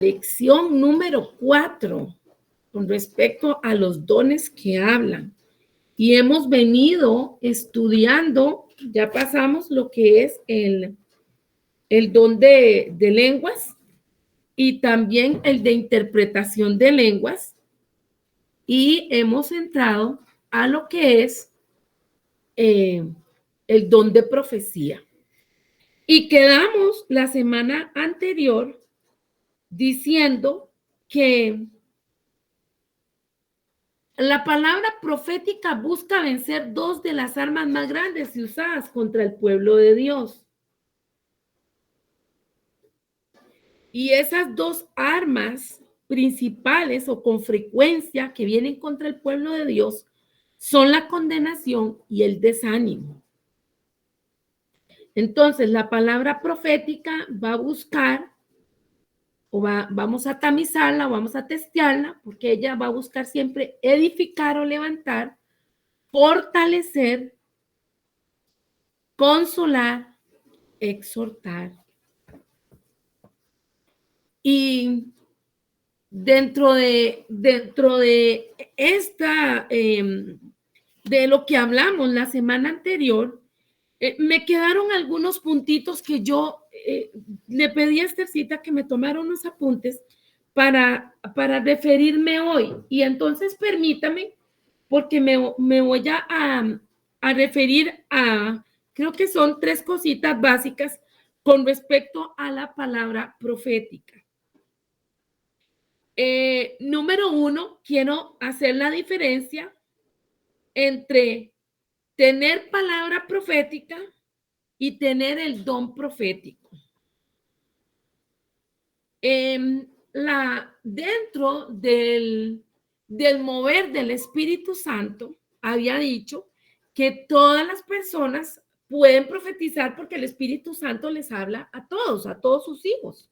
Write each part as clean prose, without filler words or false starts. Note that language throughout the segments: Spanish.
lección número 4 con respecto a los dones que hablan. Y hemos venido estudiando, ya pasamos lo que es el don de lenguas y también el de interpretación de lenguas. Y hemos entrado a lo que es el don de profecía. Y quedamos la semana anterior diciendo que la palabra profética busca vencer dos de las armas más grandes y usadas contra el pueblo de Dios. Y esas dos armas principales o con frecuencia que vienen contra el pueblo de Dios son la condenación y el desánimo. Entonces, la palabra profética va a buscar vamos a tamizarla, vamos a testearla, porque ella va a buscar siempre edificar o levantar, fortalecer, consolar, exhortar. Y dentro de esta, de lo que hablamos la semana anterior, me quedaron algunos puntitos que yo le pedí a Esthercita que me tomara unos apuntes para referirme hoy. Y entonces permítame, porque me voy a referir a, creo que son 3 cositas básicas con respecto a la palabra profética. Número 1, quiero hacer la diferencia entre tener palabra profética y tener el don profético. Dentro del mover del Espíritu Santo, había dicho que todas las personas pueden profetizar porque el Espíritu Santo les habla a todos sus hijos.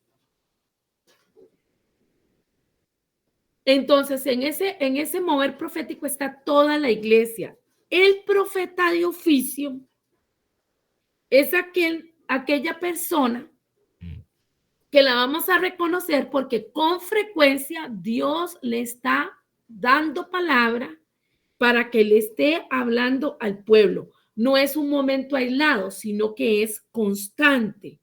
Entonces, en ese mover profético está toda la iglesia. El profeta de oficio es aquella persona que la vamos a reconocer porque con frecuencia Dios le está dando palabra para que le esté hablando al pueblo. No es un momento aislado, sino que es constante.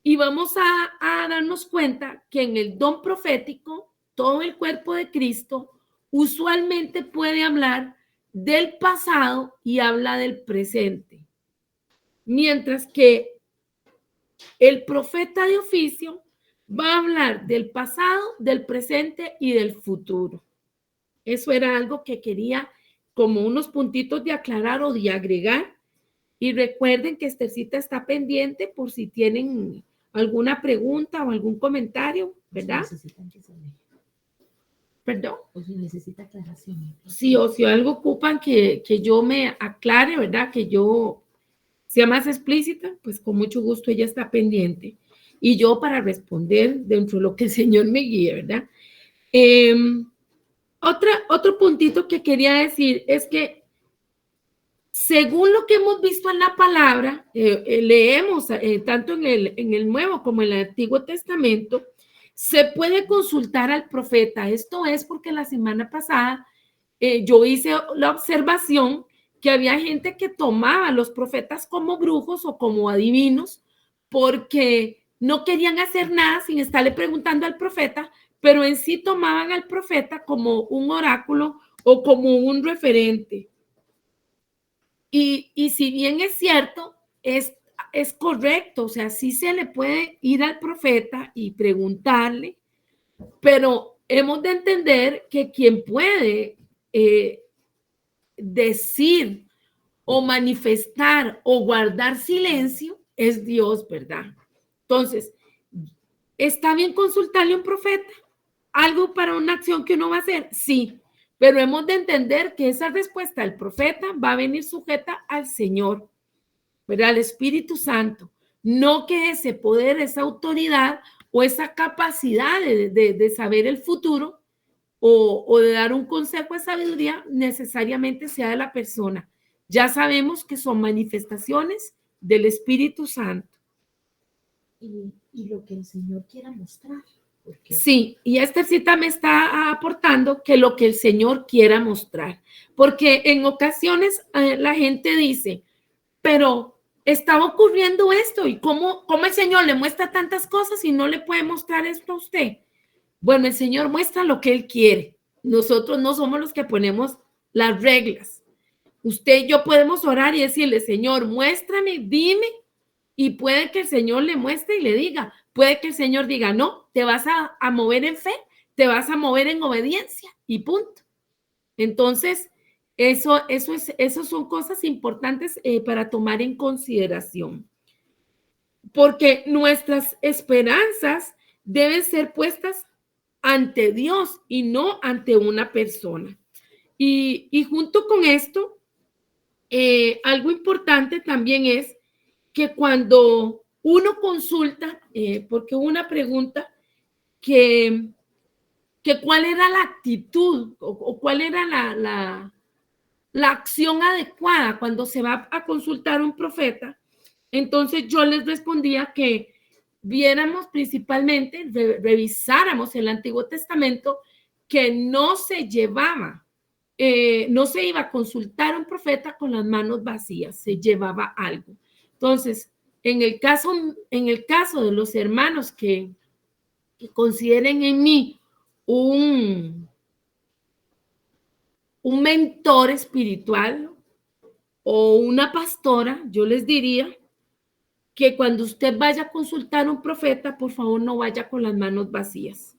Y vamos a darnos cuenta que en el don profético, todo el cuerpo de Cristo usualmente puede hablar del pasado y habla del presente. Mientras que el profeta de oficio va a hablar del pasado, del presente y del futuro. Eso era algo que quería como unos puntitos de aclarar o de agregar. Y recuerden que Esthercita está pendiente por si tienen alguna pregunta o algún comentario, ¿verdad? ¿Perdón? O si necesita aclaración. Sí, o si algo ocupan que yo me aclare, ¿verdad? Que yo sea más explícita, pues con mucho gusto ella está pendiente. Y yo para responder dentro de lo que el Señor me guíe, ¿verdad? Otro puntito que quería decir es que según lo que hemos visto en la palabra, leemos tanto en el Nuevo como en el Antiguo Testamento, se puede consultar al profeta. Esto es porque la semana pasada yo hice la observación que había gente que tomaba a los profetas como brujos o como adivinos porque no querían hacer nada sin estarle preguntando al profeta, pero en sí tomaban al profeta como un oráculo o como un referente. Y si bien es cierto, es correcto, o sea, sí se le puede ir al profeta y preguntarle, pero hemos de entender que quien puede decir o manifestar o guardar silencio es Dios, ¿verdad? Entonces, ¿está bien consultarle a un profeta? ¿Algo para una acción que uno va a hacer? Sí, pero hemos de entender que esa respuesta del profeta va a venir sujeta al Señor, ¿verdad? Al Espíritu Santo. No que ese poder, esa autoridad o esa capacidad de saber el futuro o de dar un consejo de sabiduría necesariamente sea de la persona. Ya sabemos que son manifestaciones del Espíritu Santo. Y lo que el Señor quiera mostrar. Sí, y esta cita me está aportando que lo que el Señor quiera mostrar, porque en ocasiones la gente dice, pero está ocurriendo esto y cómo el Señor le muestra tantas cosas y no le puede mostrar esto a usted. Bueno, el Señor muestra lo que Él quiere. Nosotros no somos los que ponemos las reglas. Usted y yo podemos orar y decirle, Señor, muéstrame, dime, y puede que el Señor le muestre y le diga, puede que el Señor diga, no, te vas a mover en fe, te vas a mover en obediencia y punto. Entonces, eso son cosas importantes para tomar en consideración, porque nuestras esperanzas deben ser puestas ante Dios y no ante una persona. Y junto con esto, algo importante también es que cuando uno consulta, porque hubo una pregunta que cuál era la actitud o cuál era la acción adecuada cuando se va a consultar a un profeta, entonces yo les respondía que viéramos principalmente, revisáramos el Antiguo Testamento, que no se llevaba, no se iba a consultar a un profeta con las manos vacías, se llevaba algo. Entonces, en el caso de los hermanos que consideren en mí un mentor espiritual o una pastora, yo les diría que cuando usted vaya a consultar a un profeta, por favor no vaya con las manos vacías,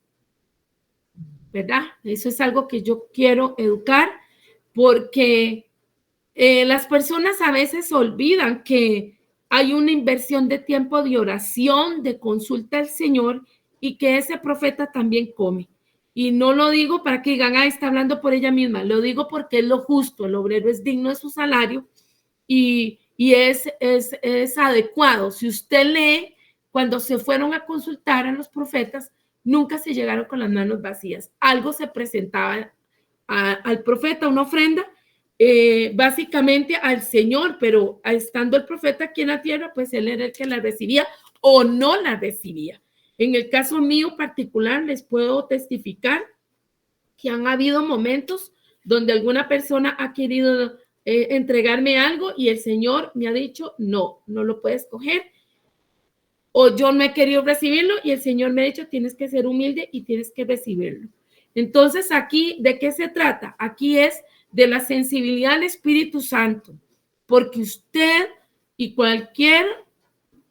¿verdad? Eso es algo que yo quiero educar porque las personas a veces olvidan que hay una inversión de tiempo de oración, de consulta al Señor y que ese profeta también come. Y no lo digo para que digan, está hablando por ella misma, lo digo porque es lo justo, el obrero es digno de su salario y es adecuado. Si usted lee, cuando se fueron a consultar a los profetas, nunca se llegaron con las manos vacías. Algo se presentaba al profeta, una ofrenda, básicamente al Señor, pero estando el profeta aquí en la tierra, pues él era el que la recibía o no la recibía. En el caso mío particular, les puedo testificar que han habido momentos donde alguna persona ha querido entregarme algo y el Señor me ha dicho, no lo puedes coger. O yo no he querido recibirlo y el Señor me ha dicho, tienes que ser humilde y tienes que recibirlo. Entonces, aquí, ¿de qué se trata? Aquí es de la sensibilidad al Espíritu Santo, porque usted y cualquier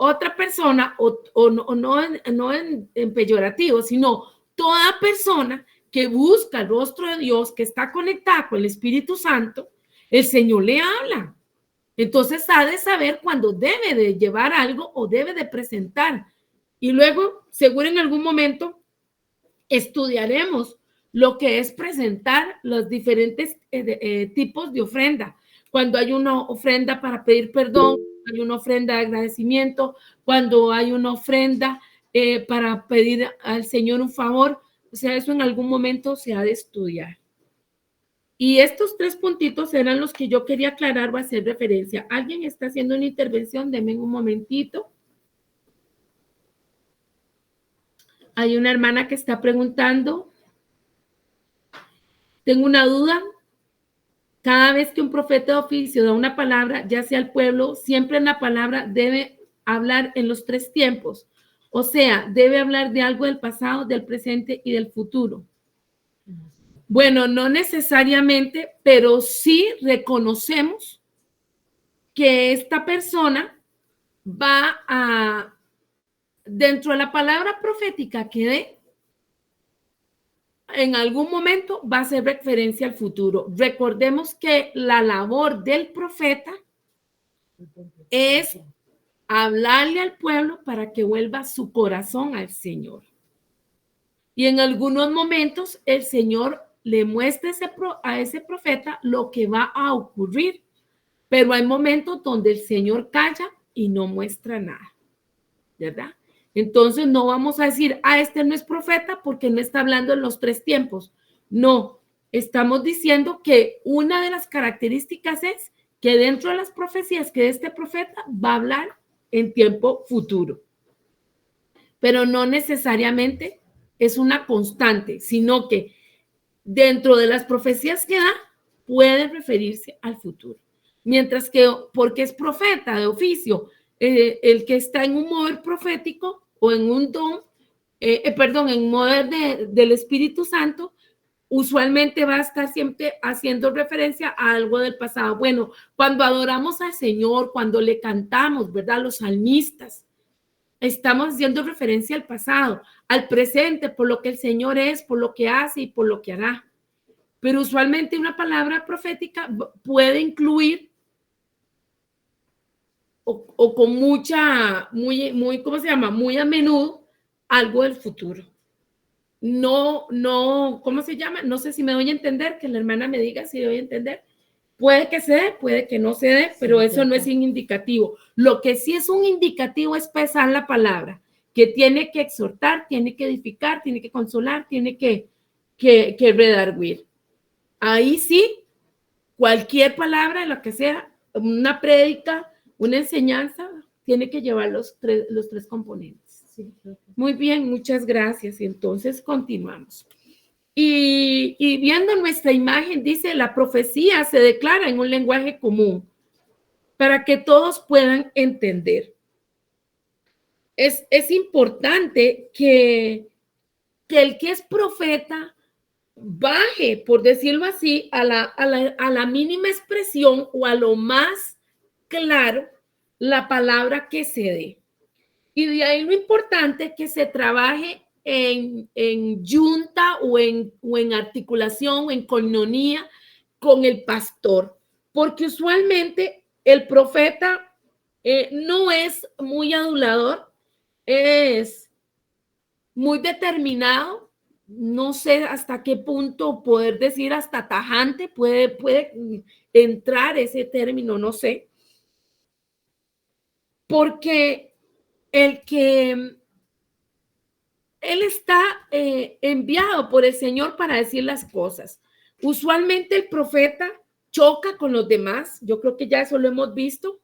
otra persona, no en peyorativo, sino toda persona que busca el rostro de Dios, que está conectada con el Espíritu Santo, el Señor le habla. Entonces ha de saber cuándo debe de llevar algo o debe de presentar. Y luego, seguro en algún momento, estudiaremos lo que es presentar los diferentes tipos de ofrenda. Cuando hay una ofrenda para pedir perdón, hay una ofrenda de agradecimiento, cuando hay una ofrenda para pedir al Señor un favor, o sea, eso en algún momento se ha de estudiar. Y estos 3 puntitos eran los que yo quería aclarar o hacer referencia. ¿Alguien está haciendo una intervención? Denme un momentito. Hay una hermana que está preguntando. Tengo una duda. Cada vez que un profeta de oficio da una palabra, ya sea al pueblo, siempre en la palabra debe hablar en los 3 tiempos. O sea, debe hablar de algo del pasado, del presente y del futuro. Bueno, no necesariamente, pero sí reconocemos que esta persona va a, dentro de la palabra profética que dé, en algún momento va a hacer referencia al futuro. Recordemos que la labor del profeta es hablarle al pueblo para que vuelva su corazón al Señor. Y en algunos momentos el Señor le muestra a ese profeta lo que va a ocurrir, pero hay momentos donde el Señor calla y no muestra nada, ¿verdad? Entonces no vamos a decir, este no es profeta porque no está hablando en los 3 tiempos. No, estamos diciendo que una de las características es que dentro de las profecías que este profeta va a hablar en tiempo futuro, pero no necesariamente es una constante, sino que dentro de las profecías que da, puede referirse al futuro. Mientras que, porque es profeta de oficio, el que está en un mover profético o en un don, en un mover del Espíritu Santo, usualmente va a estar siempre haciendo referencia a algo del pasado. Bueno, cuando adoramos al Señor, cuando le cantamos, ¿verdad? Los salmistas, estamos haciendo referencia al pasado, al presente, por lo que el Señor es, por lo que hace y por lo que hará. Pero usualmente una palabra profética puede incluir o con muy, ¿cómo se llama? Muy a menudo algo del futuro. No, ¿cómo se llama? No sé si me doy a entender, que la hermana me diga si doy a entender. Puede que se dé, puede que no se dé, pero eso no es un indicativo. Lo que sí es un indicativo es pesar la palabra, que tiene que exhortar, tiene que edificar, tiene que consolar, tiene que redarguir. Ahí sí, cualquier palabra, lo que sea, una prédica, una enseñanza, tiene que llevar los tres componentes. Sí. Muy bien, muchas gracias. Entonces, continuamos. Y viendo nuestra imagen, dice, la profecía se declara en un lenguaje común para que todos puedan entender. Es importante que el que es profeta baje, por decirlo así, a la mínima expresión o a lo más claro la palabra que se dé. Y de ahí lo importante es que se trabaje en yunta o en articulación o en coinonía con el pastor, porque usualmente el profeta no es muy adulador, es muy determinado. No sé hasta qué punto poder decir hasta tajante puede entrar ese término, no sé. Porque él está enviado por el Señor para decir las cosas. Usualmente el profeta choca con los demás. Yo creo que ya eso lo hemos visto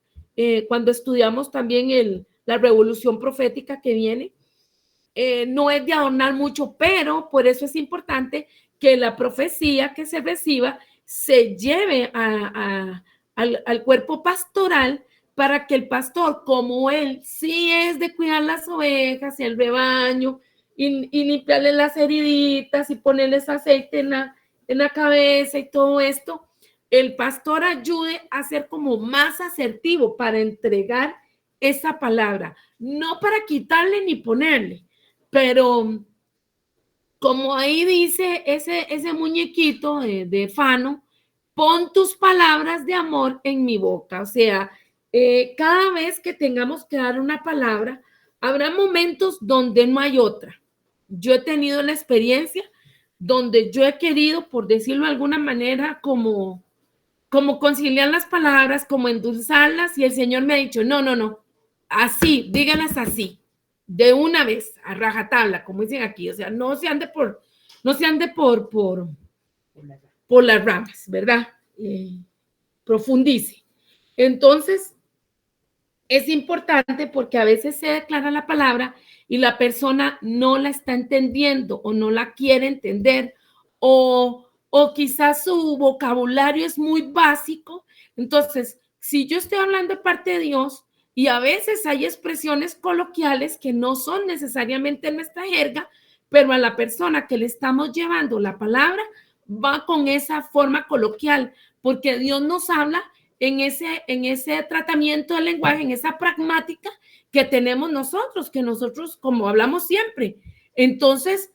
cuando estudiamos también la revolución profética que viene. No es de adornar mucho, pero por eso es importante que la profecía que se reciba se lleve al cuerpo pastoral para que el pastor, como él sí es de cuidar las ovejas y el rebaño y limpiarle las heriditas y ponerles aceite en la cabeza y todo esto, el pastor ayude a ser como más asertivo para entregar esa palabra, no para quitarle ni ponerle, pero como ahí dice ese muñequito de Fano, pon tus palabras de amor en mi boca. O sea, cada vez que tengamos que dar una palabra, habrá momentos donde no hay otra. Yo he tenido la experiencia donde yo he querido, por decirlo de alguna manera, como conciliar las palabras, como endulzarlas, y el Señor me ha dicho, no, así, díganlas así, de una vez, a rajatabla, como dicen aquí, o sea, no se ande por las ramas, ¿verdad? Profundice. Entonces, es importante porque a veces se declara la palabra y la persona no la está entendiendo o no la quiere entender o quizás su vocabulario es muy básico. Entonces, si yo estoy hablando de parte de Dios y a veces hay expresiones coloquiales que no son necesariamente nuestra jerga, pero a la persona que le estamos llevando la palabra va con esa forma coloquial, porque Dios nos habla en ese tratamiento del lenguaje, en esa pragmática que tenemos nosotros, como hablamos siempre. Entonces,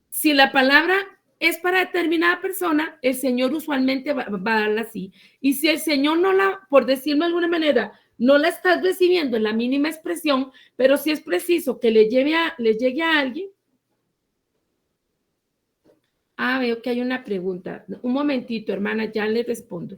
si la palabra es para determinada persona, el Señor usualmente va a darla así. Y si el Señor por decirlo de alguna manera, no la estás recibiendo en la mínima expresión, pero si es preciso que le llegue a alguien. Veo que hay una pregunta. Un momentito, hermana, ya le respondo.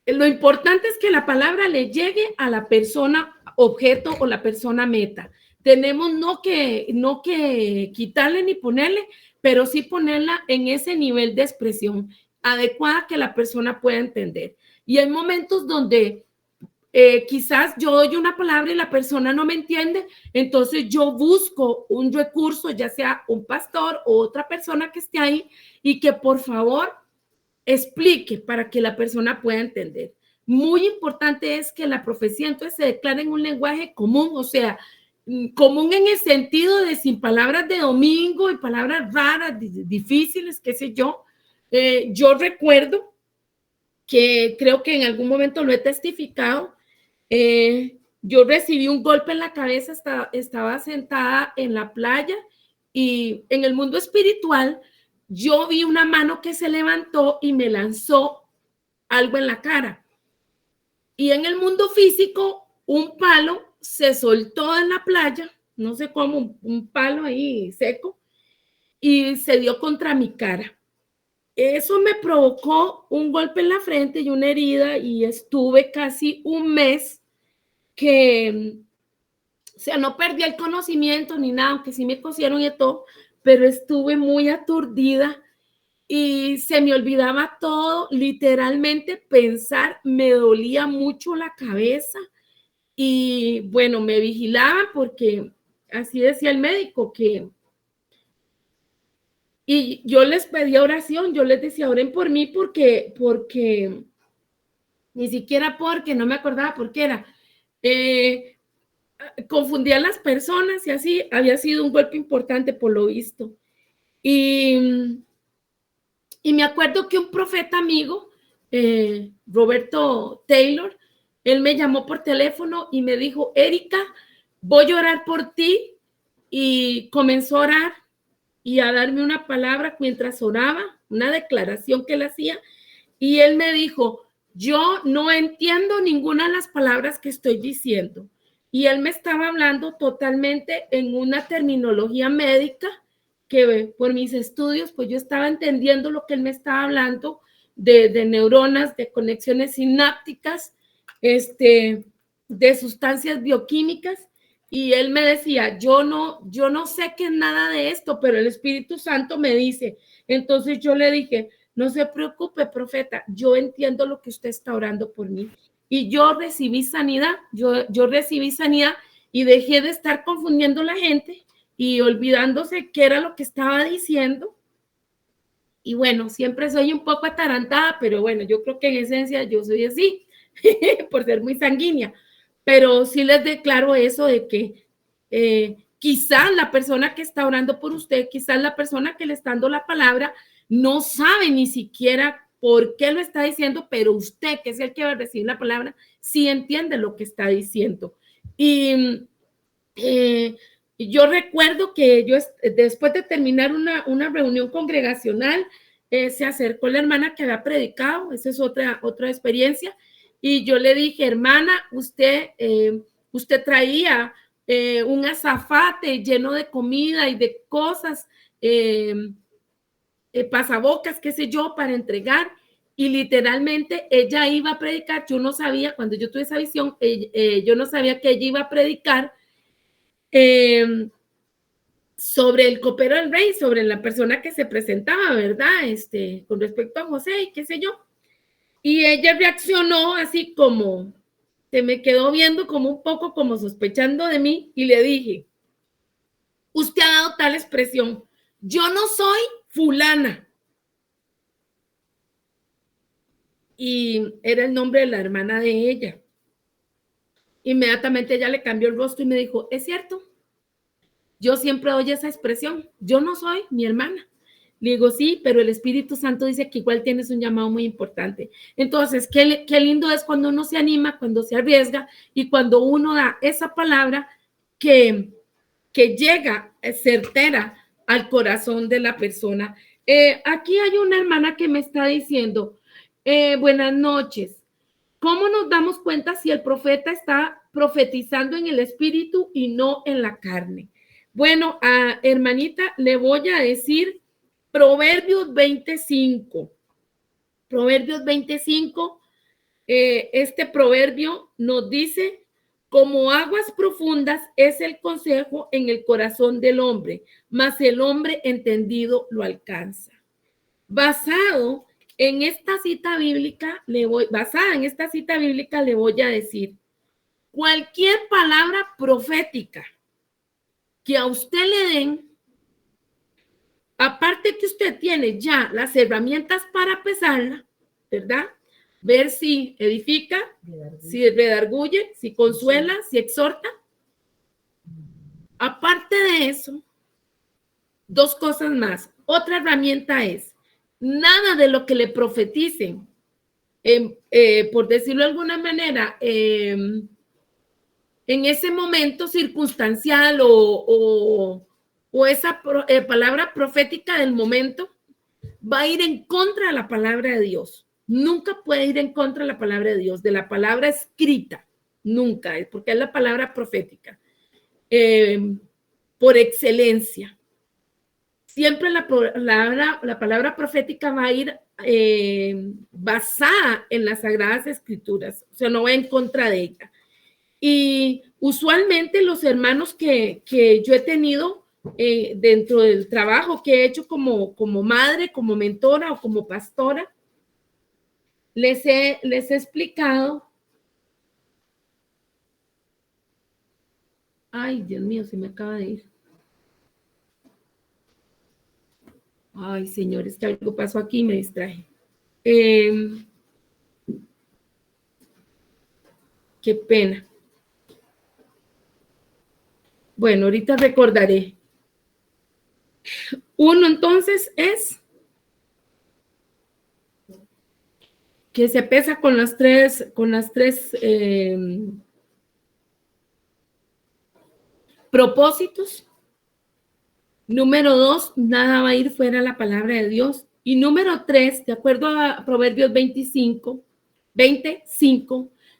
Lo importante es que la palabra le llegue a la persona objeto o la persona meta. Tenemos no que quitarle ni ponerle, pero sí ponerla en ese nivel de expresión adecuada que la persona pueda entender. Y hay momentos donde quizás yo doy una palabra y la persona no me entiende, entonces yo busco un recurso, ya sea un pastor o otra persona que esté ahí y que por favor explique para que la persona pueda entender. Muy importante es que la profecía entonces se declare en un lenguaje común, o sea, común en el sentido de sin palabras de domingo y palabras raras, difíciles, qué sé yo. Yo recuerdo que creo que en algún momento lo he testificado. Yo recibí un golpe en la cabeza, estaba sentada en la playa y en el mundo espiritual yo vi una mano que se levantó y me lanzó algo en la cara. Y en el mundo físico, un palo se soltó en la playa, no sé cómo, un palo ahí seco, y se dio contra mi cara. Eso me provocó un golpe en la frente y una herida y estuve casi un mes que, o sea, no perdí el conocimiento ni nada, aunque sí me cosieron y todo, pero estuve muy aturdida y se me olvidaba todo, literalmente pensar, me dolía mucho la cabeza y bueno, me vigilaba porque así decía el médico que, y yo les pedía oración, yo les decía, oren por mí porque ni siquiera porque, no me acordaba por qué era, confundía a las personas y así había sido un golpe importante por lo visto. Y me acuerdo que un profeta amigo, Roberto Taylor, él me llamó por teléfono y me dijo, Erika, voy a orar por ti. Y comenzó a orar y a darme una palabra mientras oraba, una declaración que él hacía. Y él me dijo, yo no entiendo ninguna de las palabras que estoy diciendo. Y él me estaba hablando totalmente en una terminología médica que por mis estudios, pues yo estaba entendiendo lo que él me estaba hablando de neuronas, de conexiones sinápticas, de sustancias bioquímicas. Y él me decía, yo no sé qué es nada de esto, pero el Espíritu Santo me dice. Entonces yo le dije, no se preocupe, profeta, yo entiendo lo que usted está orando por mí. Y yo recibí sanidad, yo recibí sanidad y dejé de estar confundiendo a la gente y olvidándose qué era lo que estaba diciendo. Y bueno, siempre soy un poco atarantada, pero bueno, yo creo que en esencia yo soy así, por ser muy sanguínea. Pero sí les declaro eso de que quizás la persona que está orando por usted, quizás la persona que le está dando la palabra, no sabe ni siquiera por qué lo está diciendo, pero usted, que es el que va a recibir la palabra, sí entiende lo que está diciendo. Y yo recuerdo que yo, después de terminar una reunión congregacional, se acercó la hermana que había predicado, esa es otra experiencia, y yo le dije, hermana, usted traía un azafate lleno de comida y de cosas, pasabocas, qué sé yo, para entregar, y literalmente ella iba a predicar. Yo no sabía, cuando yo tuve esa visión, yo no sabía que ella iba a predicar sobre el copero del rey, sobre la persona que se presentaba, ¿verdad? Con respecto a José y qué sé yo. Y ella reaccionó así como, se me quedó viendo como un poco como sospechando de mí y le dije, usted ha dado tal expresión, yo no soy fulana. Y era el nombre de la hermana de ella. Inmediatamente ella le cambió el rostro y me dijo, es cierto, yo siempre doy esa expresión, yo no soy mi hermana. Le digo, sí, pero el Espíritu Santo dice que igual tienes un llamado muy importante. Entonces, qué lindo es cuando uno se anima, cuando se arriesga y cuando uno da esa palabra que llega certera al corazón de la persona. Aquí hay una hermana que me está diciendo, buenas noches. ¿Cómo nos damos cuenta si el profeta está profetizando en el espíritu y no en la carne? Bueno, hermanita, le voy a decir Proverbios 25. Proverbios 25, este proverbio nos dice, como aguas profundas es el consejo en el corazón del hombre, mas el hombre entendido lo alcanza. Basada en esta cita bíblica, le voy a decir, cualquier palabra profética que a usted le den, aparte que usted tiene ya las herramientas para pesarla, ¿verdad? Ver si edifica, si redarguye, si consuela, si exhorta. Aparte de eso, dos cosas más. Otra herramienta es, nada de lo que le profeticen, por decirlo de alguna manera, en ese momento circunstancial o esa palabra profética del momento, va a ir en contra de la palabra de Dios. Nunca puede ir en contra de la palabra de Dios, de la palabra escrita. Nunca, porque es la palabra profética. Por excelencia. Siempre la palabra profética va a ir basada en las Sagradas Escrituras, o sea, no va en contra de ella. Y usualmente los hermanos que yo he tenido dentro del trabajo que he hecho como madre, como mentora o como pastora, les he explicado. Ay, Dios mío, se me acaba de ir. Ay, señores, que algo pasó aquí y me distraje. Qué pena. Bueno, ahorita recordaré. Uno, entonces, es que se pesa con las tres propósitos. Número 2, nada va a ir fuera de la palabra de Dios. Y número 3, de acuerdo a Proverbios 25,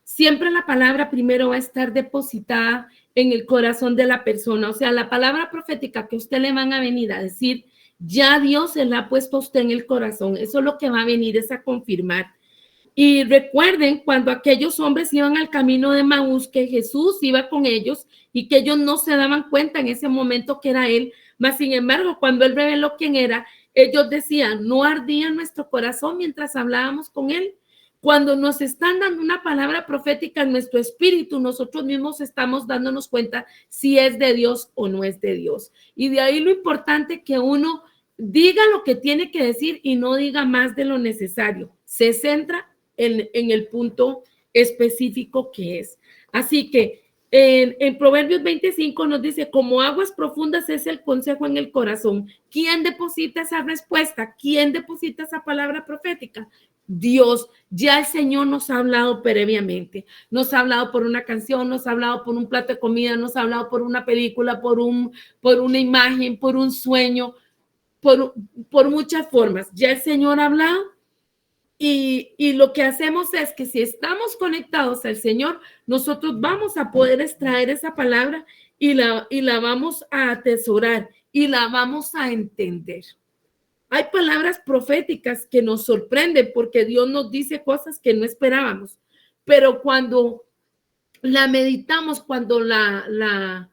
siempre la palabra primero va a estar depositada en el corazón de la persona. O sea, la palabra profética que usted le van a venir a decir, ya Dios se la ha puesto a usted en el corazón. Eso es lo que va a venir, es a confirmar. Y recuerden cuando aquellos hombres iban al camino de Maús, que Jesús iba con ellos y que ellos no se daban cuenta en ese momento que era él. Mas, sin embargo, cuando él reveló quién era, ellos decían, no ardía nuestro corazón mientras hablábamos con él. Cuando nos están dando una palabra profética en nuestro espíritu, nosotros mismos estamos dándonos cuenta si es de Dios o no es de Dios. Y de ahí lo importante que uno diga lo que tiene que decir y no diga más de lo necesario. Se centra en el punto específico que es. Así que en Proverbios 25 nos dice, como aguas profundas es el consejo en el corazón. ¿Quién deposita esa respuesta? ¿Quién deposita esa palabra profética? Dios. Ya el Señor nos ha hablado previamente. Nos ha hablado por una canción, nos ha hablado por un plato de comida, nos ha hablado por una película, por una imagen, por un sueño, por muchas formas. Ya el Señor ha hablado. Y lo que hacemos es que si estamos conectados al Señor, nosotros vamos a poder extraer esa palabra y la vamos a atesorar y la vamos a entender. Hay palabras proféticas que nos sorprenden porque Dios nos dice cosas que no esperábamos, pero cuando la meditamos, cuando la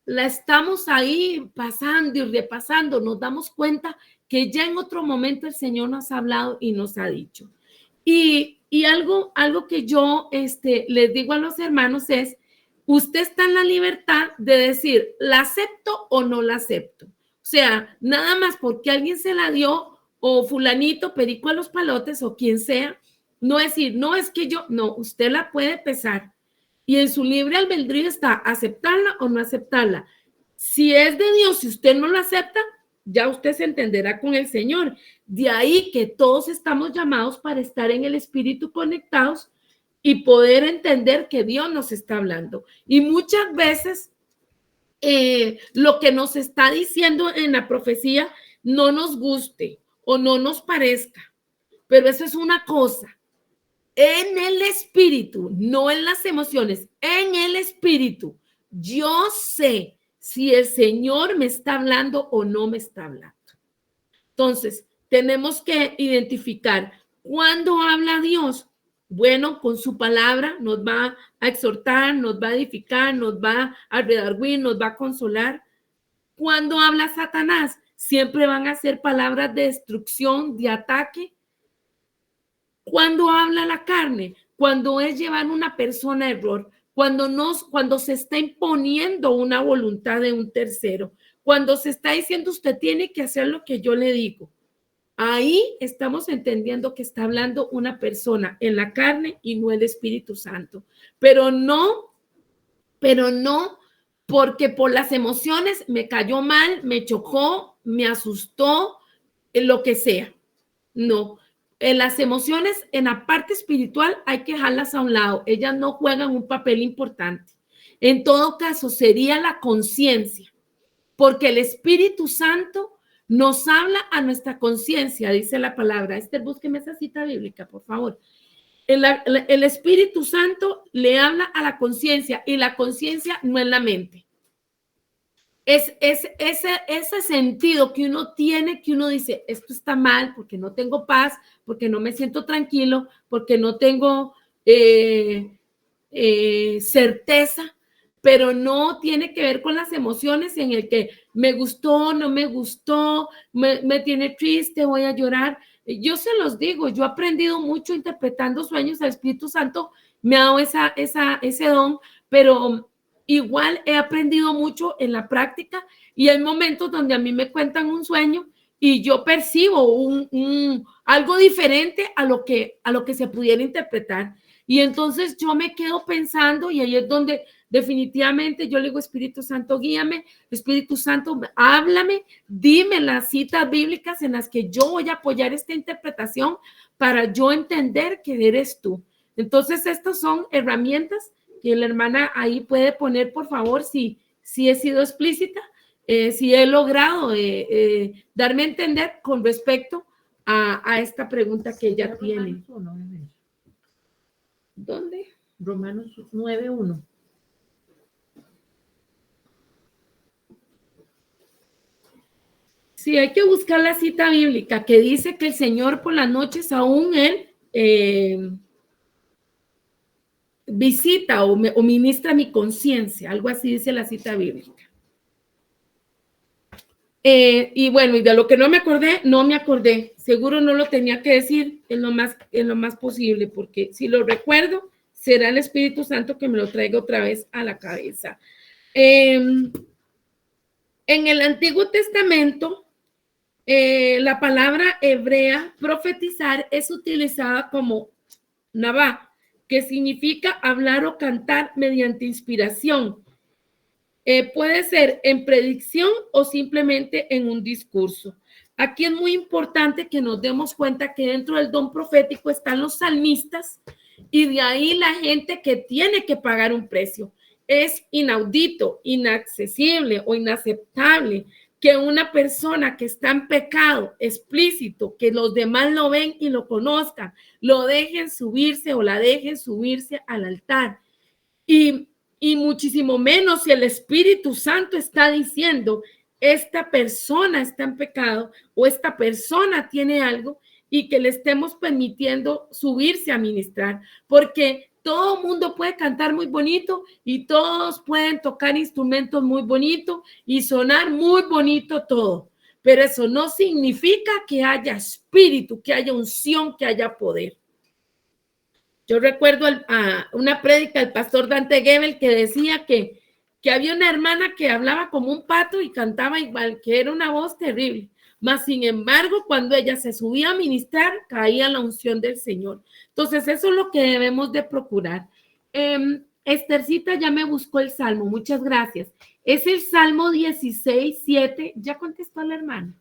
estamos ahí pasando y repasando, nos damos cuenta que ya en otro momento el Señor nos ha hablado y nos ha dicho. Y algo que yo les digo a los hermanos es, usted está en la libertad de decir, ¿la acepto o no la acepto? O sea, nada más porque alguien se la dio o fulanito, perico a los palotes o quien sea, no decir, no, es que yo, no, usted la puede pesar. Y en su libre albedrío está aceptarla o no aceptarla. Si es de Dios, si usted no lo acepta, ya usted se entenderá con el Señor. De ahí que todos estamos llamados para estar en el Espíritu conectados y poder entender que Dios nos está hablando. Y muchas veces lo que nos está diciendo en la profecía no nos guste o no nos parezca, pero eso es una cosa. En el espíritu, no en las emociones, en el espíritu, yo sé si el Señor me está hablando o no me está hablando. Entonces, tenemos que identificar cuándo habla Dios. Bueno, con su palabra nos va a exhortar, nos va a edificar, nos va a redarguir, nos va a consolar. Cuando habla Satanás, siempre van a ser palabras de destrucción, de ataque. Cuando habla la carne, cuando es llevar una persona a error, cuando se está imponiendo una voluntad de un tercero, cuando se está diciendo usted tiene que hacer lo que yo le digo. Ahí estamos entendiendo que está hablando una persona en la carne y no el Espíritu Santo, pero no porque por las emociones me cayó mal, me chocó, me asustó, lo que sea. No, en las emociones en la parte espiritual hay que dejarlas a un lado, ellas no juegan un papel importante. En todo caso, sería la conciencia, porque el Espíritu Santo nos habla a nuestra conciencia, dice la palabra. Esther, búsqueme esa cita bíblica, por favor. El Espíritu Santo le habla a la conciencia y la conciencia no es la mente. Es ese sentido que uno tiene, que uno dice, esto está mal porque no tengo paz, porque no me siento tranquilo, porque no tengo certeza, pero no tiene que ver con las emociones en el que me gustó, no me gustó, me tiene triste, voy a llorar. Yo se los digo, yo he aprendido mucho interpretando sueños, el Espíritu Santo me ha dado ese don, pero igual he aprendido mucho en la práctica y hay momentos donde a mí me cuentan un sueño y yo percibo algo diferente a lo que se pudiera interpretar. Y entonces yo me quedo pensando y ahí es donde definitivamente yo le digo, Espíritu Santo, guíame, Espíritu Santo, háblame, dime las citas bíblicas en las que yo voy a apoyar esta interpretación para yo entender que eres tú. Entonces, estas son herramientas que la hermana ahí puede poner, por favor, si he sido explícita, si he logrado darme a entender con respecto a esta pregunta que ella tiene. ¿Dónde? Romanos 9:1. Sí, hay que buscar la cita bíblica que dice que el Señor por las noches aún él visita o ministra mi conciencia, algo así dice la cita bíblica. Y bueno, y de lo que no me acordé, seguro no lo tenía que decir en lo más posible, porque si lo recuerdo, será el Espíritu Santo que me lo traiga otra vez a la cabeza. En el Antiguo Testamento, la palabra hebrea profetizar es utilizada como nabá, que significa hablar o cantar mediante inspiración. Puede ser en predicción o simplemente en un discurso. Aquí es muy importante que nos demos cuenta que dentro del don profético están los salmistas y de ahí la gente que tiene que pagar un precio. Es inaudito, inaccesible o inaceptable que una persona que está en pecado explícito, que los demás lo ven y lo conozcan, lo dejen subirse o la dejen subirse al altar. Y muchísimo menos si el Espíritu Santo está diciendo, esta persona está en pecado o esta persona tiene algo y que le estemos permitiendo subirse a ministrar, porque todo el mundo puede cantar muy bonito y todos pueden tocar instrumentos muy bonitos y sonar muy bonito todo, pero eso no significa que haya espíritu, que haya unción, que haya poder. Yo recuerdo una prédica del pastor Dante Gebel que decía que había una hermana que hablaba como un pato y cantaba igual, que era una voz terrible. Mas, sin embargo, cuando ella se subía a ministrar, caía la unción del Señor. Entonces, eso es lo que debemos de procurar. Esthercita ya me buscó el Salmo, muchas gracias. Es el Salmo 16:7. ¿Ya contestó la hermana?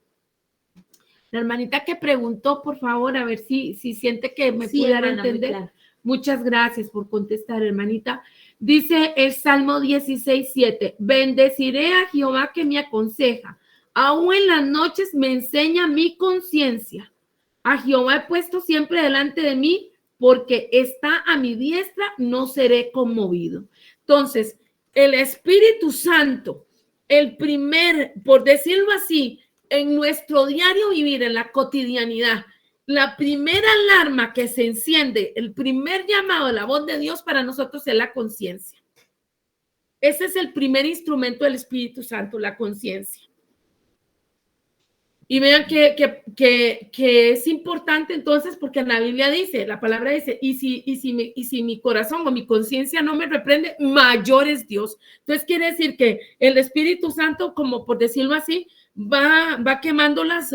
La hermanita que preguntó, por favor, a ver si siente que me pudiera entender. Claro. Muchas gracias por contestar, hermanita. Dice el Salmo 16:7, bendeciré a Jehová que me aconseja. Aún en las noches me enseña mi conciencia. A Jehová he puesto siempre delante de mí, porque está a mi diestra, no seré conmovido. Entonces, el Espíritu Santo, el primer, por decirlo así, en nuestro diario vivir, en la cotidianidad, la primera alarma que se enciende, el primer llamado de la voz de Dios para nosotros es la conciencia. Ese es el primer instrumento del Espíritu Santo, la conciencia. Y vean que es importante entonces, porque en la Biblia dice, la palabra dice, y si mi corazón o mi conciencia no me reprende, mayor es Dios. Entonces quiere decir que el Espíritu Santo, como por decirlo así, va quemando las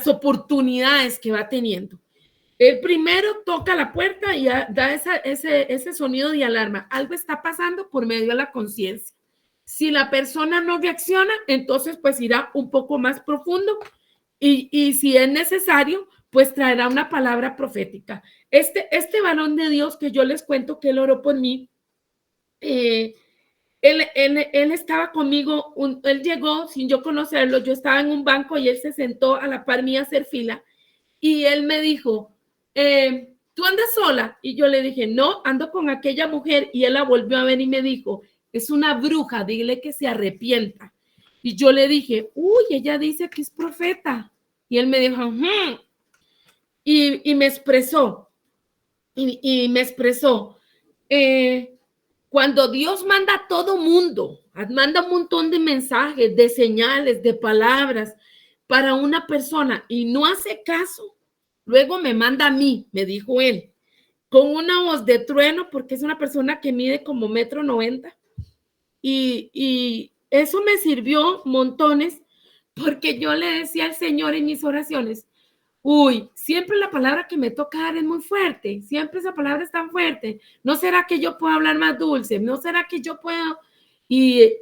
oportunidades que va teniendo. El primero toca la puerta y da ese sonido de alarma. Algo está pasando por medio de la conciencia. Si la persona no reacciona, entonces pues irá un poco más profundo y si es necesario, pues traerá una palabra profética. Este varón de Dios que yo les cuento que él oró por mí, él estaba conmigo, él llegó sin yo conocerlo, yo estaba en un banco y él se sentó a la par mía a hacer fila y él me dijo, ¿tú andas sola? Y yo le dije, no, ando con aquella mujer y él la volvió a ver y me dijo, es una bruja, dile que se arrepienta. Y yo le dije, uy, ella dice que es profeta. Y él me dijo, y me expresó, y me expresó, cuando Dios manda a todo mundo, manda un montón de mensajes, de señales, de palabras para una persona y no hace caso, luego me manda a mí, me dijo él, con una voz de trueno, porque es una persona que mide como 1,90 m. Y eso me sirvió montones, porque yo le decía al Señor en mis oraciones, uy, siempre la palabra que me toca dar es muy fuerte, siempre esa palabra es tan fuerte, ¿no será que yo puedo hablar más dulce? ¿No será que yo puedo? Y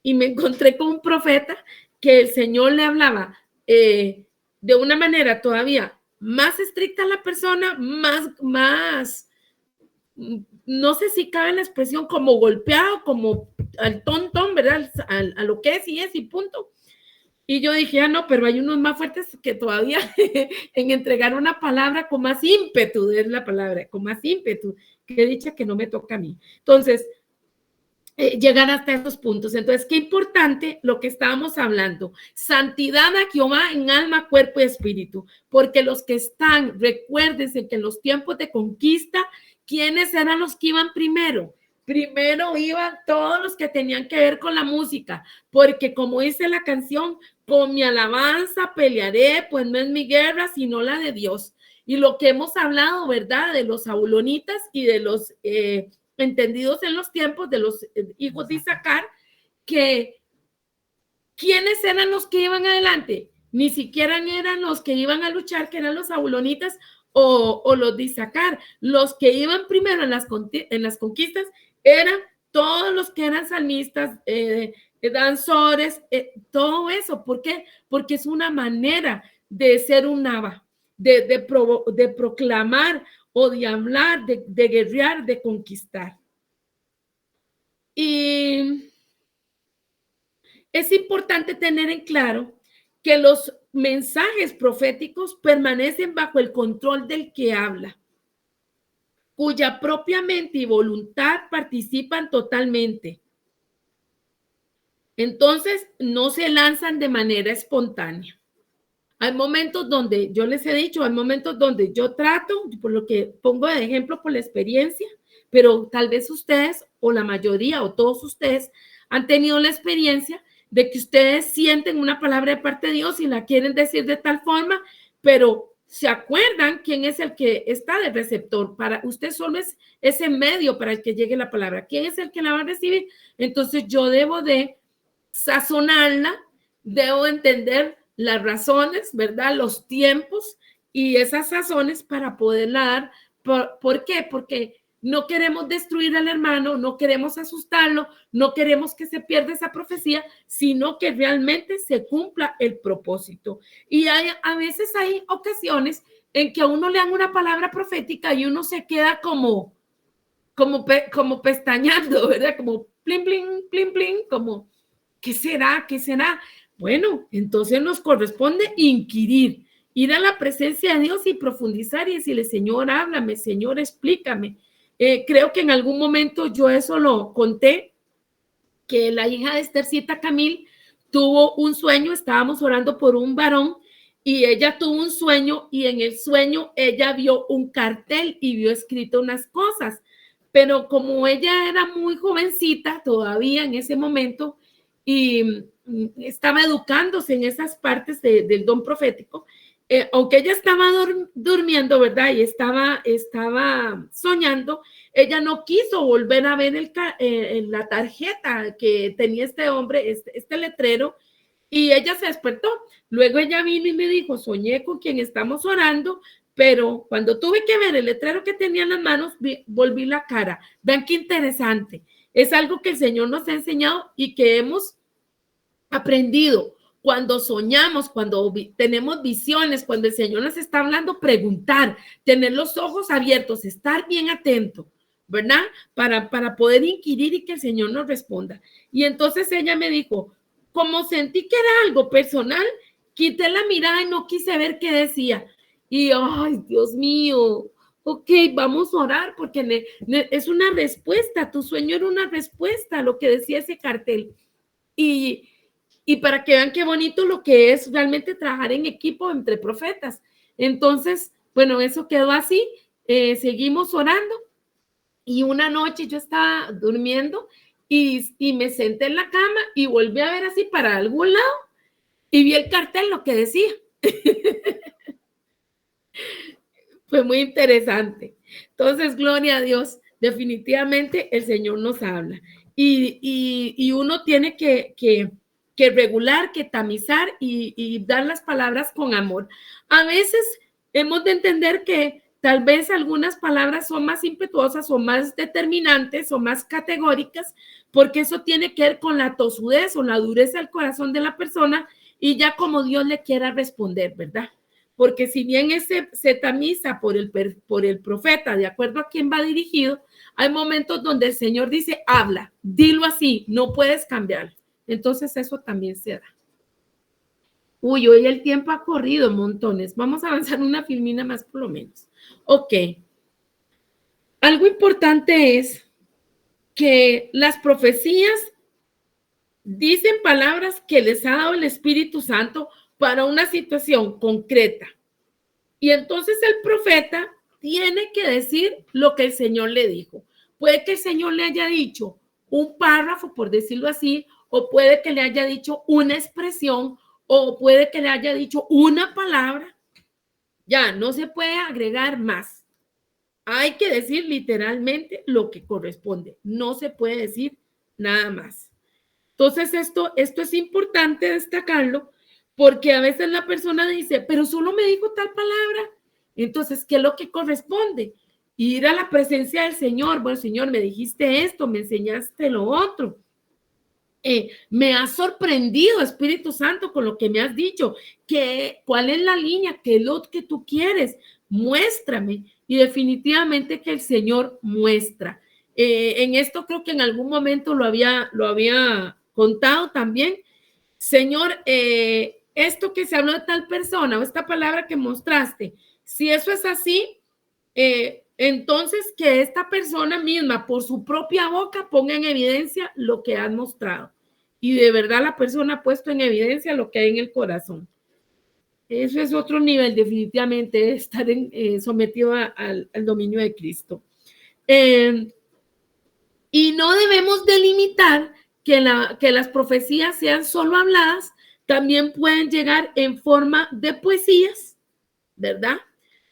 me encontré con un profeta que el Señor le hablaba de una manera todavía más estricta a la persona, más, no sé si cabe la expresión como golpeado, como al tontón, ¿verdad? A lo que es y punto. Y yo dije, no, pero hay unos más fuertes que todavía en entregar una palabra con más ímpetu, es la palabra, con más ímpetu, que dicha que no me toca a mí. Entonces, llegar hasta estos puntos. Entonces, qué importante lo que estábamos hablando. Santidad a Jehová en alma, cuerpo y espíritu. Porque los que están, recuérdense que en los tiempos de conquista, ¿quiénes eran los que iban primero? Primero iban todos los que tenían que ver con la música, porque como dice la canción, con mi alabanza pelearé, pues no es mi guerra, sino la de Dios. Y lo que hemos hablado, ¿verdad? De los zabulonitas y de los entendidos en los tiempos, de los hijos de Isaacar, que ¿quiénes eran los que iban adelante? Ni siquiera eran los que iban a luchar, que eran los zabulonitas o los de Isaacar. Los que iban primero en las conquistas eran todos los que eran salmistas, danzores, todo eso. ¿Por qué? Porque es una manera de ser un nava, de proclamar o de hablar, de guerrear, de conquistar. Y es importante tener en claro que los mensajes proféticos permanecen bajo el control del que habla, cuya propia mente y voluntad participan totalmente. Entonces, no se lanzan de manera espontánea. Hay momentos donde, yo les he dicho, hay momentos donde yo trato, por lo que pongo de ejemplo por la experiencia, pero tal vez ustedes o la mayoría o todos ustedes han tenido la experiencia de que ustedes sienten una palabra de parte de Dios y la quieren decir de tal forma, pero se acuerdan quién es el que está de receptor. Para usted solo es ese medio para el que llegue la palabra. ¿Quién es el que la va a recibir? Entonces yo debo de sazonarla, debo entender las razones, ¿verdad? Los tiempos y esas razones para poderla dar. ¿Por qué? Porque no queremos destruir al hermano, no queremos asustarlo, no queremos que se pierda esa profecía, sino que realmente se cumpla el propósito. Y a veces hay ocasiones en que a uno le dan una palabra profética y uno se queda como pestañando, ¿verdad? Como plin, plin, plin, plin, como, ¿qué será? ¿Qué será? Bueno, entonces nos corresponde inquirir, ir a la presencia de Dios y profundizar y decirle, Señor, háblame, Señor, explícame. Creo que en algún momento yo eso lo conté, que la hija de Esthercita Camil tuvo un sueño, estábamos orando por un varón y ella tuvo un sueño y en el sueño ella vio un cartel y vio escrito unas cosas, pero como ella era muy jovencita todavía en ese momento y estaba educándose en esas partes del don profético. Aunque ella estaba durmiendo, ¿verdad? Y estaba soñando, ella no quiso volver a ver la tarjeta que tenía este hombre, este letrero, y ella se despertó. Luego ella vino y me dijo, soñé con quien estamos orando, pero cuando tuve que ver el letrero que tenía en las manos, volví la cara. Vean qué interesante. Es algo que el Señor nos ha enseñado y que hemos aprendido. Cuando soñamos, cuando tenemos visiones, cuando el Señor nos está hablando, preguntar, tener los ojos abiertos, estar bien atento, ¿verdad? Para poder inquirir y que el Señor nos responda. Y entonces ella me dijo, como sentí que era algo personal, quité la mirada y no quise ver qué decía. Y, ay, Dios mío, ok, vamos a orar porque es una respuesta, tu sueño era una respuesta a lo que decía ese cartel. Y para que vean qué bonito lo que es realmente trabajar en equipo entre profetas. Entonces, bueno, eso quedó así. Seguimos orando y una noche yo estaba durmiendo y me senté en la cama y volví a ver así para algún lado y vi el cartel, lo que decía. Fue muy interesante. Entonces, gloria a Dios. Definitivamente el Señor nos habla. Y uno tiene que regular, que tamizar y dar las palabras con amor. A veces hemos de entender que tal vez algunas palabras son más impetuosas o más determinantes o más categóricas, porque eso tiene que ver con la tosudez o la dureza del corazón de la persona y ya como Dios le quiera responder, ¿verdad? Porque si bien se tamiza por el profeta, de acuerdo a quién va dirigido, hay momentos donde el Señor dice, habla, dilo así, no puedes cambiar. Entonces eso también se da. Uy, hoy el tiempo ha corrido montones. Vamos a avanzar una filmina más por lo menos. Ok. Algo importante es que las profecías dicen palabras que les ha dado el Espíritu Santo para una situación concreta. Y entonces el profeta tiene que decir lo que el Señor le dijo. Puede que el Señor le haya dicho un párrafo, por decirlo así, o puede que le haya dicho una expresión, o puede que le haya dicho una palabra. Ya, no se puede agregar más. Hay que decir literalmente lo que corresponde. No se puede decir nada más. Entonces, esto es importante destacarlo, porque a veces la persona dice, pero solo me dijo tal palabra. Entonces, ¿qué es lo que corresponde? Ir a la presencia del Señor. Bueno, Señor, me dijiste esto, me enseñaste lo otro. Me has sorprendido, Espíritu Santo, con lo que me has dicho. ¿Cuál es la línea? ¿Qué es lo que tú quieres? Muéstrame. Y definitivamente que el Señor muestra. En esto creo que en algún momento lo había contado también. Señor, esto que se habló de tal persona o esta palabra que mostraste, si eso es así, entonces que esta persona misma por su propia boca ponga en evidencia lo que has mostrado. Y de verdad la persona ha puesto en evidencia lo que hay en el corazón. Eso es otro nivel, definitivamente, estar sometido al dominio de Cristo. Y no debemos delimitar que las profecías sean solo habladas, también pueden llegar en forma de poesías, ¿verdad?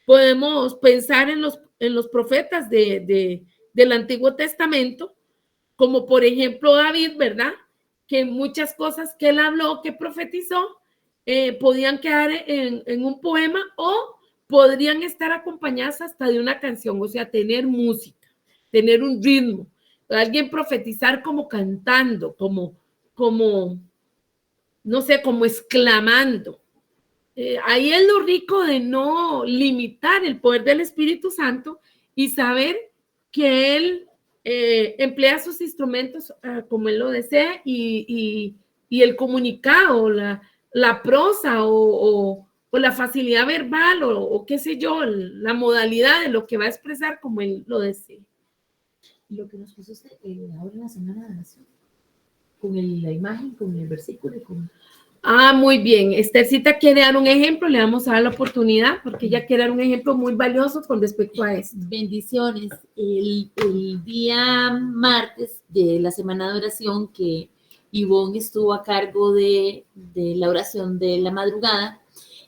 Podemos pensar en los profetas del Antiguo Testamento, como por ejemplo David, ¿verdad? Que muchas cosas que él habló, que profetizó, podían quedar en un poema o podrían estar acompañadas hasta de una canción, o sea, tener música, tener un ritmo, alguien profetizar como cantando, como no sé, como exclamando. Ahí es lo rico de no limitar el poder del Espíritu Santo y saber que Él emplea sus instrumentos como Él lo desea y el comunicado, la prosa o la facilidad verbal o qué sé yo, la modalidad de lo que va a expresar como Él lo desea. Lo que nos puso usted ahora en la semana de oración, con la imagen, con el versículo y con... Muy bien. Esthercita quiere dar un ejemplo, le vamos a dar la oportunidad porque ella quiere dar un ejemplo muy valioso con respecto a esto. Bendiciones. El día martes de la semana de oración que Ivonne estuvo a cargo de la oración de la madrugada.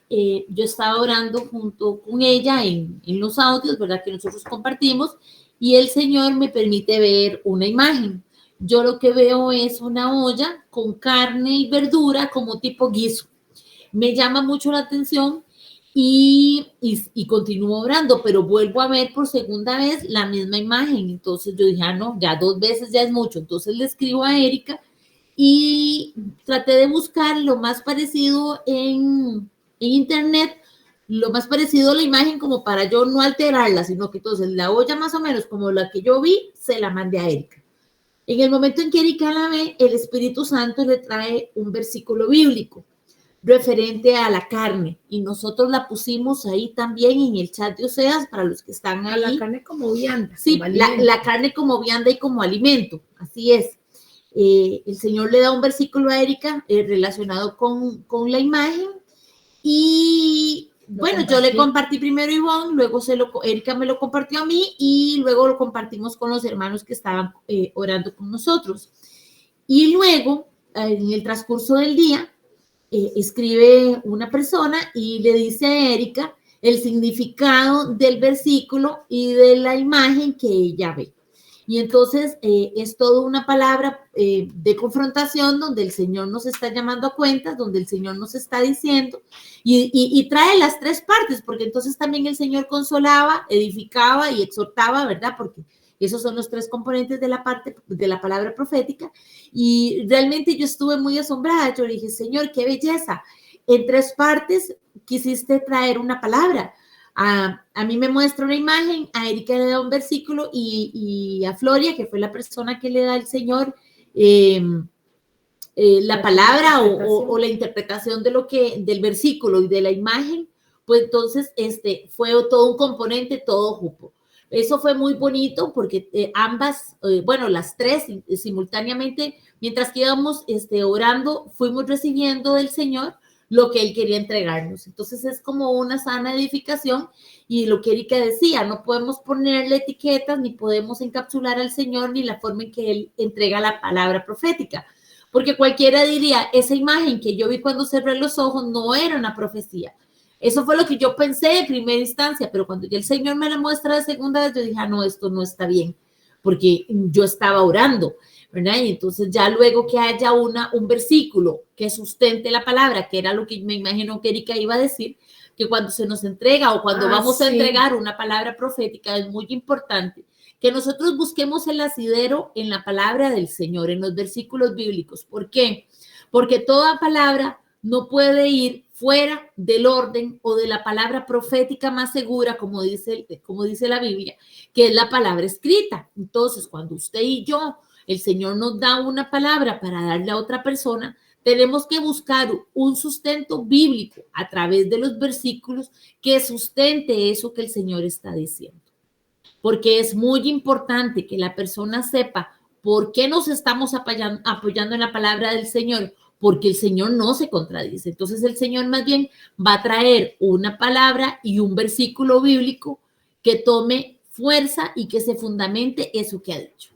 Yo estaba orando junto con ella en los audios, ¿verdad? Que nosotros compartimos, y el Señor me permite ver una imagen. Yo lo que veo es una olla con carne y verdura como tipo guiso. Me llama mucho la atención y continúo orando, pero vuelvo a ver por segunda vez la misma imagen. Entonces yo dije, no, ya 2 veces ya es mucho. Entonces le escribo a Erika y traté de buscar lo más parecido en internet, lo más parecido a la imagen como para yo no alterarla, sino que entonces la olla más o menos como la que yo vi, se la mandé a Erika. En el momento en que Erika la ve, el Espíritu Santo le trae un versículo bíblico referente a la carne, y nosotros la pusimos ahí también en el chat de Oseas para los que están ahí. A la carne como vianda. Sí, como la carne como vianda y como alimento, así es. El Señor le da un versículo a Erika relacionado con la imagen, y bueno, yo le compartí primero a Ivonne, luego Erika me lo compartió a mí, y luego lo compartimos con los hermanos que estaban orando con nosotros. Y luego, en el transcurso del día, escribe una persona y le dice a Erika el significado del versículo y de la imagen que ella ve. Y entonces es toda una palabra de confrontación donde el Señor nos está llamando a cuentas, donde el Señor nos está diciendo, y trae las tres partes, porque entonces también el Señor consolaba, edificaba y exhortaba, ¿verdad? Porque esos son los tres componentes de la parte de la palabra profética. Y realmente yo estuve muy asombrada. Yo le dije, Señor, qué belleza. En tres partes quisiste traer una palabra. A mí me muestra una imagen, a Erika le da un versículo, y a Floria, que fue la persona que le da el Señor la palabra o la interpretación del versículo y de la imagen, pues entonces fue todo un componente, todo jupo. Eso fue muy bonito porque ambas, bueno, las tres simultáneamente, mientras que íbamos orando, fuimos recibiendo del Señor lo que Él quería entregarnos. Entonces es como una sana edificación, y lo que Erika decía, no podemos ponerle etiquetas, ni podemos encapsular al Señor, ni la forma en que Él entrega la palabra profética. Porque cualquiera diría, esa imagen que yo vi cuando cerré los ojos no era una profecía. Eso fue lo que yo pensé en primera instancia, pero cuando ya el Señor me la muestra de segunda vez, yo dije, no, esto no está bien, porque yo estaba orando, ¿verdad? Y entonces ya luego que haya un versículo que sustente la palabra, que era lo que me imagino que Erika iba a decir, que cuando se nos entrega o cuando vamos a entregar una palabra profética, es muy importante que nosotros busquemos el asidero en la palabra del Señor, en los versículos bíblicos. ¿Por qué? Porque toda palabra no puede ir fuera del orden o de la palabra profética más segura, como dice la Biblia, que es la palabra escrita. Entonces, cuando usted y yo, el Señor nos da una palabra para darle a otra persona, tenemos que buscar un sustento bíblico a través de los versículos que sustente eso que el Señor está diciendo. Porque es muy importante que la persona sepa por qué nos estamos apoyando en la palabra del Señor, porque el Señor no se contradice. Entonces el Señor más bien va a traer una palabra y un versículo bíblico que tome fuerza y que se fundamente eso que ha dicho.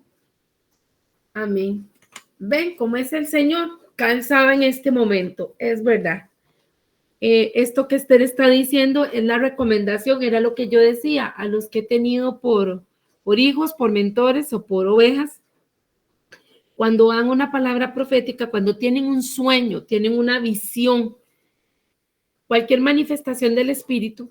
Amén. Ven cómo es el Señor, cansada en este momento, es verdad. Esto que Esther está diciendo es la recomendación, era lo que yo decía a los que he tenido por hijos, por mentores o por ovejas. Cuando dan una palabra profética, cuando tienen un sueño, tienen una visión, cualquier manifestación del Espíritu,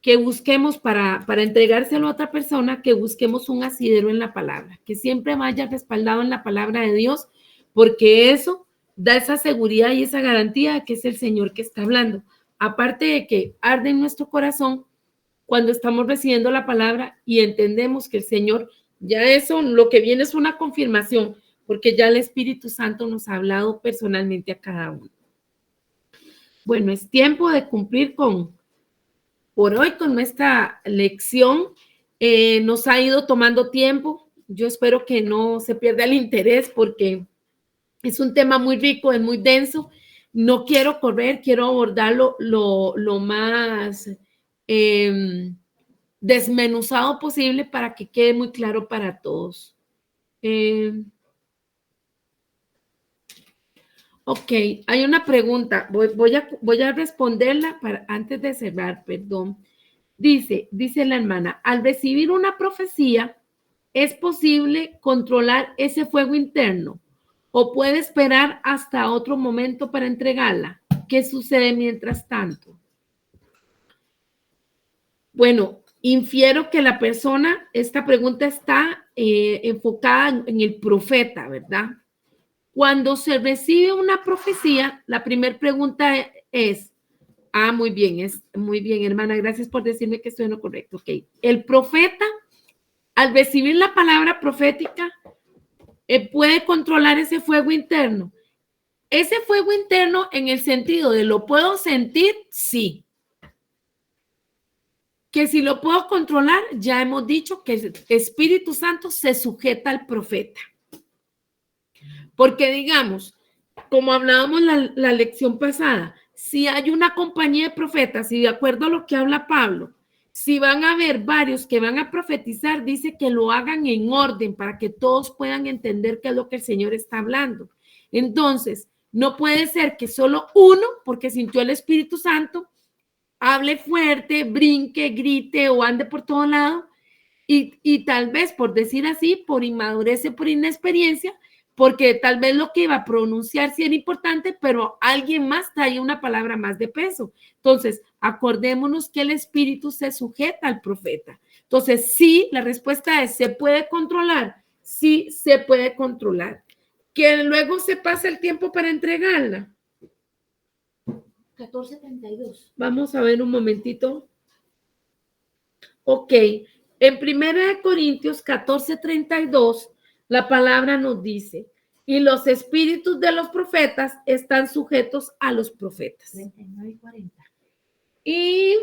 que busquemos para entregárselo a otra persona, que busquemos un asidero en la palabra, que siempre vaya respaldado en la palabra de Dios, porque eso da esa seguridad y esa garantía de que es el Señor que está hablando. Aparte de que arde en nuestro corazón cuando estamos recibiendo la palabra y entendemos que el Señor, ya eso, lo que viene es una confirmación, porque ya el Espíritu Santo nos ha hablado personalmente a cada uno. Bueno, es tiempo de cumplir por hoy con nuestra lección. Nos ha ido tomando tiempo. Yo espero que no se pierda el interés porque es un tema muy rico, es muy denso. No quiero correr, quiero abordarlo lo más desmenuzado posible para que quede muy claro para todos. Ok, hay una pregunta. Voy a responderla antes de cerrar, perdón. Dice la hermana, al recibir una profecía, ¿es posible controlar ese fuego interno? ¿O puede esperar hasta otro momento para entregarla? ¿Qué sucede mientras tanto? Bueno, infiero que la persona, esta pregunta está enfocada en el profeta, ¿verdad? Cuando se recibe una profecía, la primera pregunta es, muy bien, hermana, gracias por decirme que estoy en lo correcto. Ok, el profeta, al recibir la palabra profética, puede controlar ese fuego interno. Ese fuego interno en el sentido de lo puedo sentir, sí. Que si lo puedo controlar, ya hemos dicho que el Espíritu Santo se sujeta al profeta. Porque digamos, como hablábamos la lección pasada, si hay una compañía de profetas y de acuerdo a lo que habla Pablo, si van a haber varios que van a profetizar, dice que lo hagan en orden para que todos puedan entender qué es lo que el Señor está hablando. Entonces, no puede ser que solo uno, porque sintió el Espíritu Santo, hable fuerte, brinque, grite o ande por todo lado y tal vez, por decir así, por inmadurez o por inexperiencia, porque tal vez lo que iba a pronunciar sí era importante, pero alguien más traía una palabra más de peso. Entonces, acordémonos que el Espíritu se sujeta al profeta. Entonces, sí, la respuesta es, ¿se puede controlar? Sí, se puede controlar. Que luego se pasa el tiempo para entregarla. 14:32. Vamos a ver un momentito. Ok, en 1 Corintios 14:32, la palabra nos dice, y los espíritus de los profetas están sujetos a los profetas. 39 y 40. Y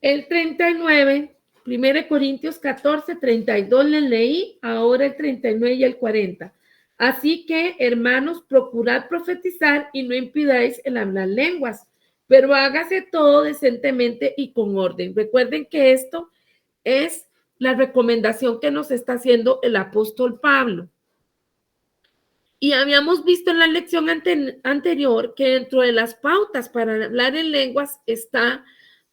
el 39, 1 Corintios 14:32 les leí, ahora el 39 y el 40. Así que, hermanos, procurad profetizar y no impidáis el hablar lenguas, pero hágase todo decentemente y con orden. Recuerden que esto es la recomendación que nos está haciendo el apóstol Pablo. Y habíamos visto en la lección anterior que dentro de las pautas para hablar en lenguas está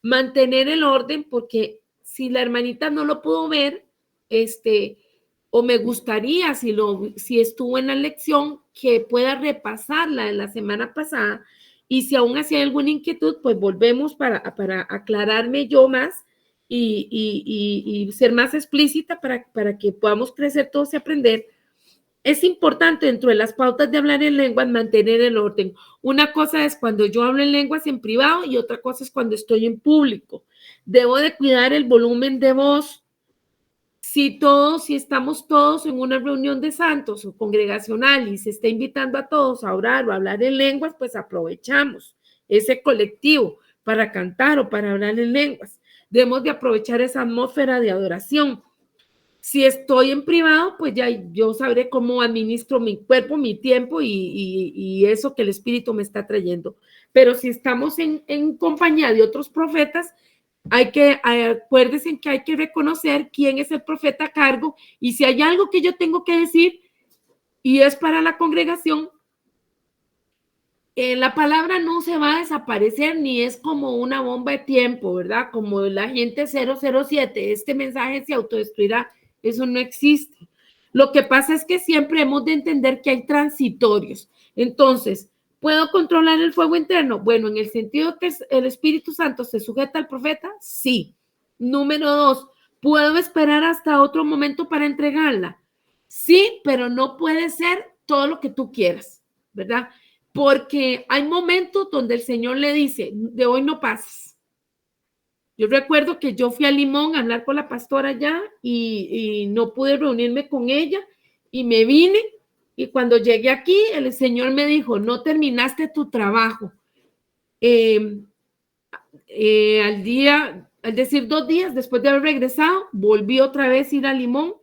mantener el orden, porque si la hermanita no lo pudo ver, o me gustaría, si estuvo en la lección, que pueda repasarla de la semana pasada, y si aún así hay alguna inquietud, pues volvemos para aclararme yo más y ser más explícita para que podamos crecer todos y aprender. Es importante dentro de las pautas de hablar en lenguas mantener el orden. Una cosa es cuando yo hablo en lenguas en privado y otra cosa es cuando estoy en público. Debo de cuidar el volumen de voz. Si estamos todos en una reunión de santos o congregacional y se está invitando a todos a orar o a hablar en lenguas, pues aprovechamos ese colectivo para cantar o para hablar en lenguas. Debemos de aprovechar esa atmósfera de adoración. Si estoy en privado, pues ya yo sabré cómo administro mi cuerpo, mi tiempo y eso que el Espíritu me está trayendo. Pero si estamos en compañía de otros profetas, acuérdense que hay que reconocer quién es el profeta a cargo y si hay algo que yo tengo que decir y es para la congregación, la palabra no se va a desaparecer ni es como una bomba de tiempo, ¿verdad? Como la gente 007, este mensaje se autodestruirá. Eso no existe. Lo que pasa es que siempre hemos de entender que hay transitorios. Entonces, ¿puedo controlar el fuego interno? Bueno, en el sentido que el Espíritu Santo se sujeta al profeta, sí. Número 2, ¿puedo esperar hasta otro momento para entregarla? Sí, pero no puede ser todo lo que tú quieras, ¿verdad? Porque hay momentos donde el Señor le dice, de hoy no pases. Yo recuerdo que yo fui a Limón a hablar con la pastora allá y no pude reunirme con ella y me vine y cuando llegué aquí el Señor me dijo, no terminaste tu trabajo. Al decir 2 días después de haber regresado, volví otra vez a ir a Limón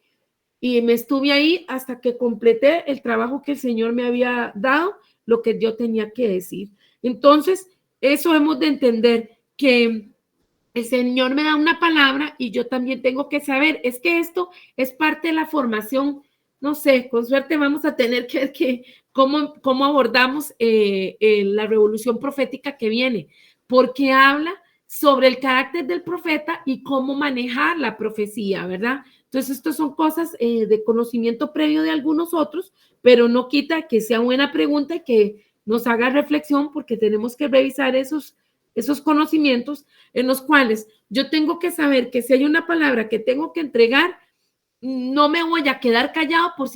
y me estuve ahí hasta que completé el trabajo que el Señor me había dado, lo que yo tenía que decir. Entonces, eso hemos de entender que el Señor me da una palabra y yo también tengo que saber, es que esto es parte de la formación, no sé, con suerte vamos a tener que cómo abordamos la revolución profética que viene, porque habla sobre el carácter del profeta y cómo manejar la profecía, ¿verdad? Entonces, estas son cosas de conocimiento previo de algunos otros, pero no quita que sea buena pregunta y que nos haga reflexión, porque tenemos que revisar esos conocimientos en los cuales yo tengo que saber que si hay una palabra que tengo que entregar, no me voy a quedar callado por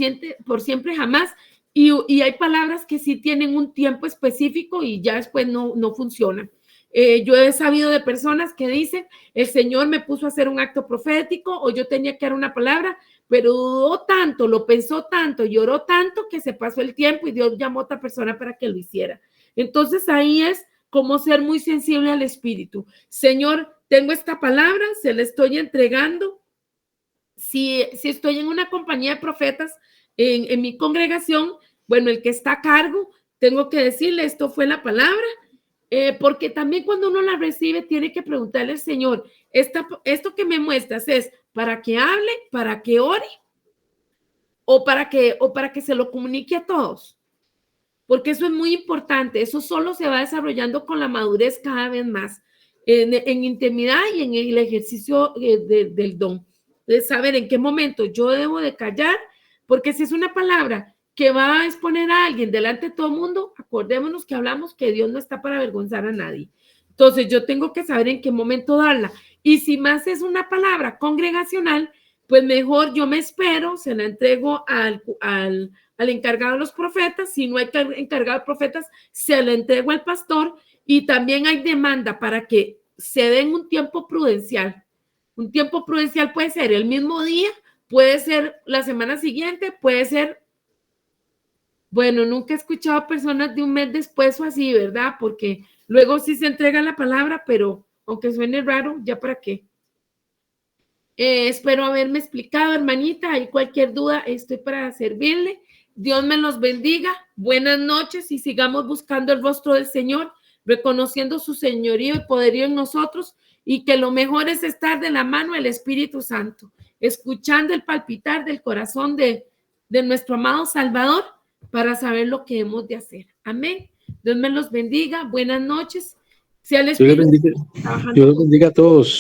siempre jamás. Y hay palabras que sí tienen un tiempo específico y ya después no funcionan. Yo he sabido de personas que dicen, el Señor me puso a hacer un acto profético o yo tenía que dar una palabra, pero dudó tanto, lo pensó tanto, lloró tanto que se pasó el tiempo y Dios llamó a otra persona para que lo hiciera. Entonces ahí es como ser muy sensible al Espíritu. Señor, tengo esta palabra, se la estoy entregando. Si estoy en una compañía de profetas, en mi congregación, bueno, el que está a cargo, tengo que decirle, esto fue la palabra, porque también cuando uno la recibe, tiene que preguntarle al Señor, esto que me muestras es para que hable, para que ore, o para que se lo comunique a todos. Porque eso es muy importante, eso solo se va desarrollando con la madurez cada vez más, en intimidad y en el ejercicio del don, de saber en qué momento yo debo de callar, porque si es una palabra que va a exponer a alguien delante de todo el mundo, acordémonos que hablamos que Dios no está para avergonzar a nadie. Entonces yo tengo que saber en qué momento darla. Y si más es una palabra congregacional, pues mejor yo me espero, se la entrego al encargado de los profetas. Si no hay encargado de profetas, se la entrego al pastor. Y también hay demanda para que se den un tiempo prudencial. Un tiempo prudencial puede ser el mismo día, puede ser la semana siguiente, puede ser, bueno, nunca he escuchado a personas de un mes después o así, ¿verdad? Porque luego sí se entrega la palabra, pero aunque suene raro, ¿ya para qué? Espero haberme explicado, hermanita. Hay cualquier duda, estoy para servirle. Dios me los bendiga. Buenas noches y sigamos buscando el rostro del Señor, reconociendo su señorío y poderío en nosotros, y que lo mejor es estar de la mano del Espíritu Santo, escuchando el palpitar del corazón de nuestro amado Salvador para saber lo que hemos de hacer. Amén. Dios me los bendiga. Buenas noches. Sea el Espíritu. Dios les bendiga a todos.